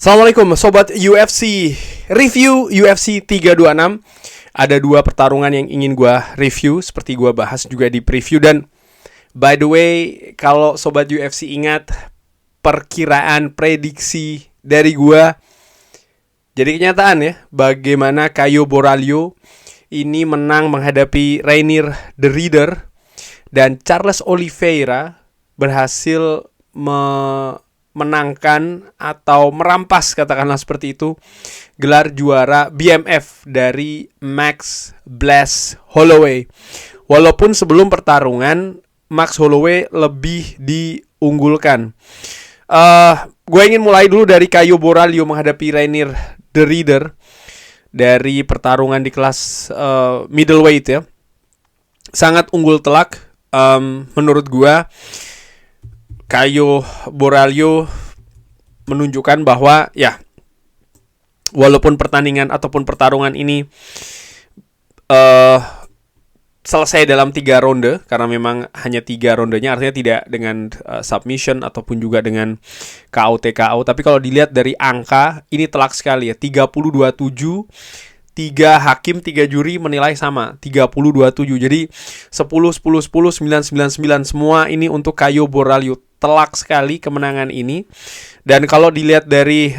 Assalamualaikum Sobat UFC. Review UFC 326. Ada dua pertarungan yang ingin gue review, seperti gue bahas juga di preview. Dan by the way, kalau Sobat UFC ingat, perkiraan prediksi dari gue jadi kenyataan ya. Bagaimana Caio Borralho ini menang menghadapi Reinier de Ridder, dan Charles Oliveira berhasil menangkan atau merampas, katakanlah seperti itu, gelar juara BMF dari Max Bless Holloway. Walaupun sebelum pertarungan Max Holloway lebih diunggulkan. Gue ingin mulai dulu dari Caio Borralho menghadapi Reinier de Ridder dari pertarungan di kelas middleweight ya. Sangat unggul telak menurut gue. Caio Borralho menunjukkan bahwa ya, walaupun pertandingan ataupun pertarungan ini selesai dalam 3 ronde, karena memang hanya 3 rondenya, artinya tidak dengan submission ataupun juga dengan KO/TKO. Tapi kalau dilihat dari angka, ini telak sekali ya, 30-27. 3 hakim, 3 juri menilai sama, 30-27. Jadi 10-10-10, 9-9-9, semua ini untuk Caio Borralho. Telak sekali kemenangan ini. Dan kalau dilihat dari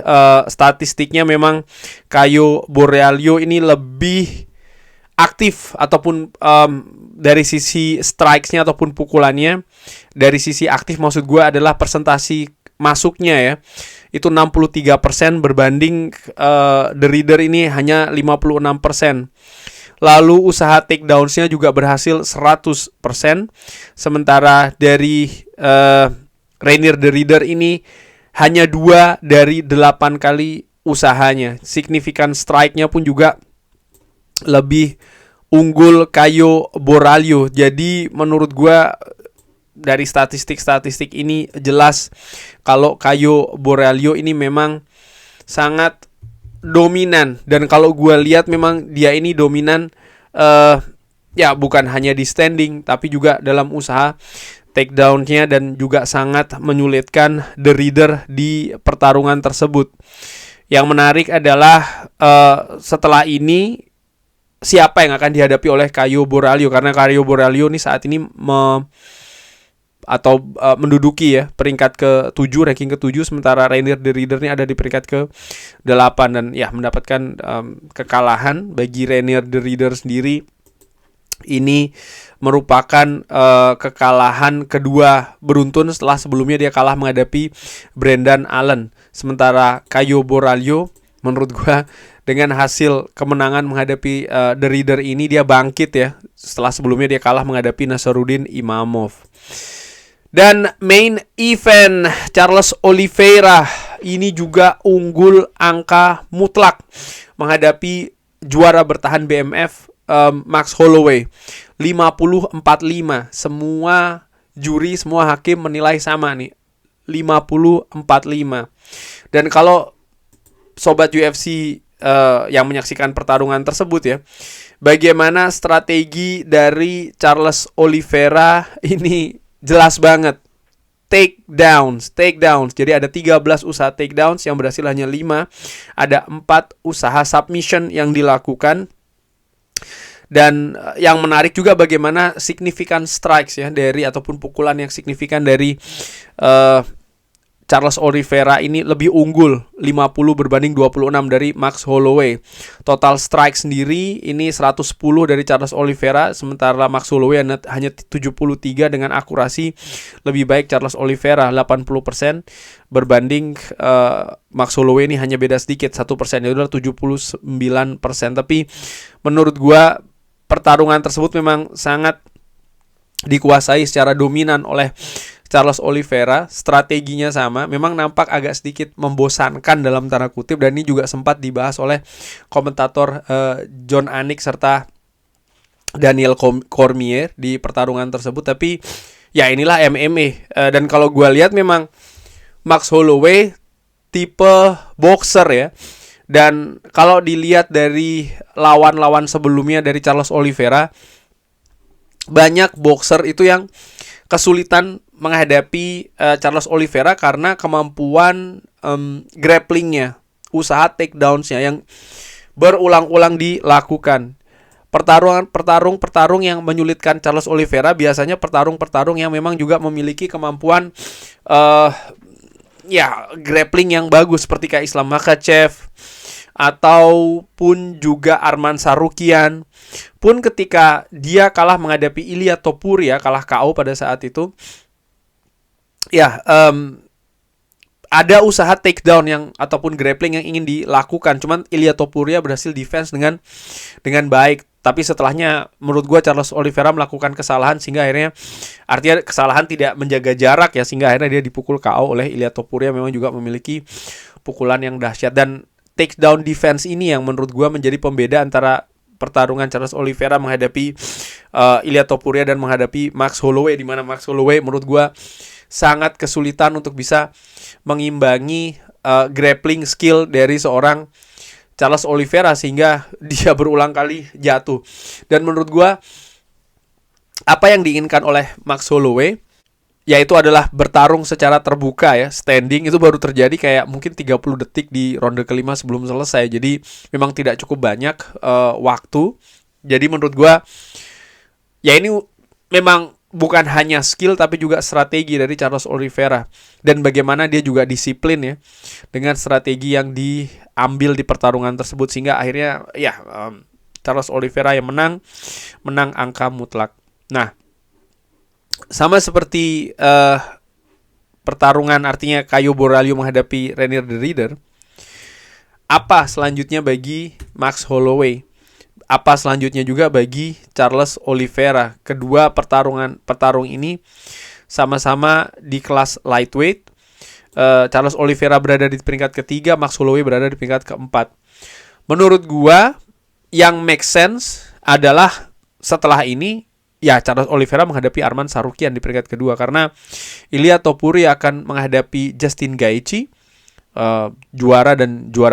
statistiknya, memang Caio Borralho ini lebih aktif ataupun dari sisi strikes-nya ataupun pukulannya. Dari sisi aktif maksud gue adalah persentasi masuknya ya, itu 63% berbanding de Ridder ini hanya 56%. Lalu usaha takedowns-nya juga berhasil 100%. Sementara dari Reinier de Ridder ini hanya 2 dari 8 kali usahanya. Signifikan strike-nya pun juga lebih unggul Caio Borralho. Jadi menurut gue dari statistik-statistik ini jelas kalau Caio Borralho ini memang sangat dominan. Dan kalau gue lihat memang dia ini dominan ya, bukan hanya di standing tapi juga dalam usaha takedown-nya, dan juga sangat menyulitkan de Ridder di pertarungan tersebut. Yang menarik adalah setelah ini siapa yang akan dihadapi oleh Caio Borralho, karena Caio Borralho ini saat ini menduduki ya peringkat ke-7, ranking ke-7, sementara Reinier de Ridder ini ada di peringkat ke-8. Dan ya, mendapatkan kekalahan bagi Reinier de Ridder sendiri ini merupakan kekalahan kedua beruntun setelah sebelumnya dia kalah menghadapi Brendan Allen. Sementara Caio Borralho menurut gua dengan hasil kemenangan menghadapi de Ridder ini, dia bangkit ya setelah sebelumnya dia kalah menghadapi Nasruddin Imavov. Dan main event, Charles Oliveira ini juga unggul angka mutlak menghadapi juara bertahan BMF Max Holloway, 50-45. Semua juri, semua hakim menilai sama nih, 50-45. Dan kalau Sobat UFC yang menyaksikan pertarungan tersebut ya, bagaimana strategi dari Charles Oliveira ini jelas banget. Takedowns. Jadi ada 13 usaha takedowns yang berhasil hanya 5. Ada 4 usaha submission yang dilakukan. Dan yang menarik juga bagaimana signifikan strikes ya, dari ataupun pukulan yang signifikan dari Charles Oliveira ini lebih unggul, 50 berbanding 26 dari Max Holloway. Total strike sendiri ini 110 dari Charles Oliveira, sementara Max Holloway hanya 73. Dengan akurasi lebih baik Charles Oliveira 80% berbanding Max Holloway ini hanya beda sedikit 1%, yaitu 79%. Tapi menurut gua pertarungan tersebut memang sangat dikuasai secara dominan oleh Charles Oliveira. Strateginya sama, memang nampak agak sedikit membosankan dalam tanda kutip, dan ini juga sempat dibahas oleh komentator Jon Anik serta Daniel Cormier di pertarungan tersebut. Tapi ya, inilah MMA. Dan kalau gue lihat memang Max Holloway tipe boxer ya. Dan kalau dilihat dari lawan-lawan sebelumnya dari Charles Oliveira, banyak boxer itu yang kesulitan menghadapi Charles Oliveira karena kemampuan grapplingnya, usaha takedowns-nya yang berulang-ulang dilakukan. Pertarung yang menyulitkan Charles Oliveira biasanya pertarung yang memang juga memiliki kemampuan grappling yang bagus, seperti kayak Islam Makhachev ataupun juga Arman Tsarukyan. Pun ketika dia kalah menghadapi Ilia Topuria, kalah KO pada saat itu, ada usaha takedown yang ataupun grappling yang ingin dilakukan, cuman Ilia Topuria berhasil defense dengan baik. Tapi setelahnya menurut gue Charles Oliveira melakukan kesalahan sehingga artinya kesalahan tidak menjaga jarak ya, sehingga akhirnya dia dipukul KO oleh Ilia Topuria. Memang juga memiliki pukulan yang dahsyat, dan takedown defense ini yang menurut gue menjadi pembeda antara pertarungan Charles Oliveira menghadapi Ilia Topuria dan menghadapi Max Holloway, di mana Max Holloway menurut gue sangat kesulitan untuk bisa mengimbangi grappling skill dari seorang Charles Oliveira sehingga dia berulang kali jatuh. Dan menurut gua apa yang diinginkan oleh Max Holloway yaitu adalah bertarung secara terbuka ya, standing. Itu baru terjadi kayak mungkin 30 detik di ronde kelima sebelum selesai. Jadi memang tidak cukup banyak waktu. Jadi menurut gua ya ini memang bukan hanya skill tapi juga strategi dari Charles Oliveira, dan bagaimana dia juga disiplin ya dengan strategi yang diambil di pertarungan tersebut, sehingga akhirnya Charles Oliveira yang menang angka mutlak. Nah, sama seperti pertarungan artinya Caio Borralho menghadapi Reinier de Ridder, apa selanjutnya bagi Max Holloway? Apa selanjutnya juga bagi Charles Oliveira? Kedua petarung ini sama-sama di kelas lightweight. Charles Oliveira berada di peringkat ketiga, Max Holloway berada di peringkat keempat. Menurut gua yang make sense adalah setelah ini ya Charles Oliveira menghadapi Arman Tsarukyan di peringkat kedua, karena Ilia Topuria akan menghadapi Justin Gaethje, juara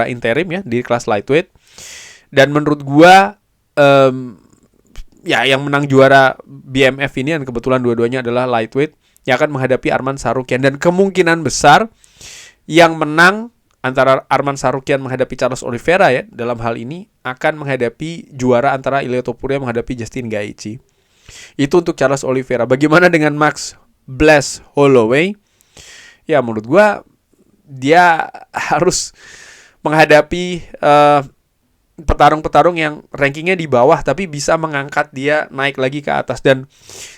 interim ya di kelas lightweight. Dan menurut gua yang menang juara BMF ini, dan kebetulan dua-duanya adalah lightweight, yang akan menghadapi Arman Tsarukyan. Dan kemungkinan besar yang menang antara Arman Tsarukyan menghadapi Charles Oliveira ya dalam hal ini akan menghadapi juara antara Ilia Topuria menghadapi Justin Gaethje. Itu untuk Charles Oliveira. Bagaimana dengan Max Bless Holloway? Ya menurut gua dia harus menghadapi petarung-petarung yang rankingnya di bawah tapi bisa mengangkat dia naik lagi ke atas. Dan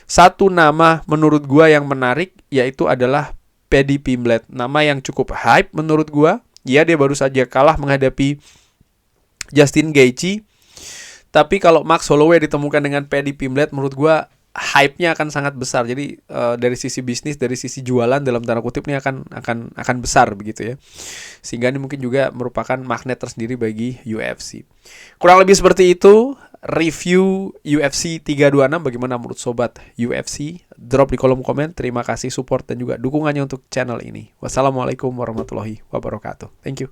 satu nama menurut gua yang menarik yaitu adalah Paddy Pimblett. Nama yang cukup hype menurut gua. Ya, dia baru saja kalah menghadapi Justin Gaethje. Tapi kalau Max Holloway ditemukan dengan Paddy Pimblett, menurut gua hype-nya akan sangat besar. Jadi dari sisi bisnis, dari sisi jualan dalam tanda kutip ini akan besar begitu ya. Sehingga ini mungkin juga merupakan magnet tersendiri bagi UFC. Kurang lebih seperti itu review UFC 326. Bagaimana menurut sobat UFC? Drop di kolom komen. Terima kasih support dan juga dukungannya untuk channel ini. Wassalamualaikum warahmatullahi wabarakatuh. Thank you.